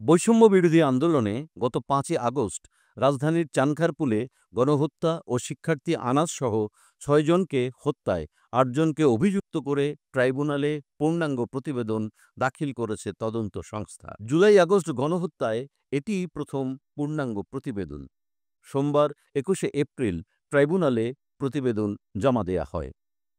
বৈষম্য বিরোধী আন্দোলনে গত ৫ই আগস্ট রাজধানীর চানখারপুলে গণহত্যা ও শিক্ষার্থী আনাস সহ ৬ জনকে হত্যায় ৮ জনকে অভিযুক্ত করে ট্রাইব্যুনালে পূর্ণাঙ্গ প্রতিবেদন দাখিল করেছে তদন্ত সংস্থা। জুলাই-আগস্ট গণহত্যায় এটিই প্রথম পূর্ণাঙ্গ প্রতিবেদন। সোমবার ২১শে এপ্রিল ট্রাইব্যুনালে প্রতিবেদন জমা দেয়া হয়।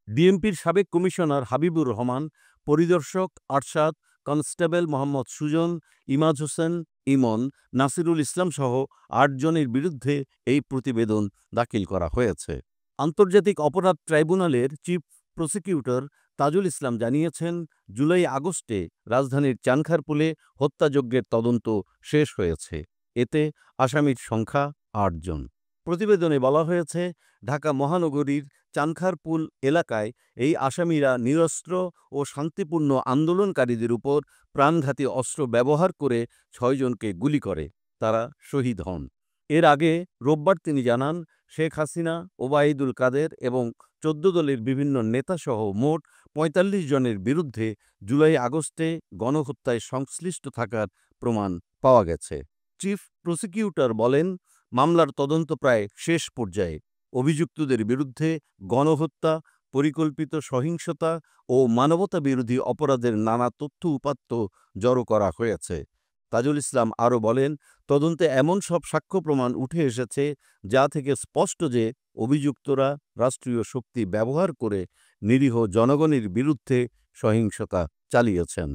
ডিএমপির সাবেক কমিশনার হাবিবুর রহমান, পরিদর্শক আরশাদ, কনস্টেবল মোহাম্মদ সুজন, ইমাজ হোসেন ইমন, নাসিরুল ইসলাম সহ ৮ জনের বিরুদ্ধে এই প্রতিবেদন দাখিল করা হয়েছে। আন্তর্জাতিক অপরাধ ট্রাইব্যুনালের চিফ প্রসিকিউটর তাজুল ইসলাম জানিয়েছেন, জুলাই-আগস্টে রাজধানীর চানখারপুলে হত্যাযজ্ঞের তদন্ত শেষ হয়েছে। এতে আসামির সংখ্যা ৮ জন। প্রতিবেদনে বলা হয়েছে, ঢাকা মহানগরীর চানখারপুল এলাকায় এই আসামিরা নিরস্ত্র ও শান্তিপূর্ণ আন্দোলনকারীদের উপর প্রাণঘাতী অস্ত্র ব্যবহার করে ৬ জনকে গুলি করে। তারা শহীদ হন। এর আগে রোববার তিনি জানান, শেখ হাসিনা, ওবায়দুল কাদের এবং ১৪ দলের বিভিন্ন নেতাসহ মোট ৪৫ জনের বিরুদ্ধে জুলাই-আগস্টে গণহত্যায় সংশ্লিষ্ট থাকার প্রমাণ পাওয়া গেছে। চিফ প্রসিকিউটর বলেন, মামলার তদন্ত প্রায় শেষ পর্যায়ে। অভিযুক্তদের বিরুদ্ধে গণহত্যা, পরিকল্পিত সহিংসতা ও মানবতাবিরোধী অপরাধের নানা তথ্য-উপাত্ত জড়ো করা হয়েছে। তাজুল ইসলাম আরও বলেন, তদন্তে এমন সব সাক্ষ্য প্রমাণ উঠে এসেছে যা থেকে স্পষ্ট যে অভিযুক্তরা রাষ্ট্রীয় শক্তি ব্যবহার করে নিরীহ জনগণের বিরুদ্ধে সহিংসতা চালিয়েছেন।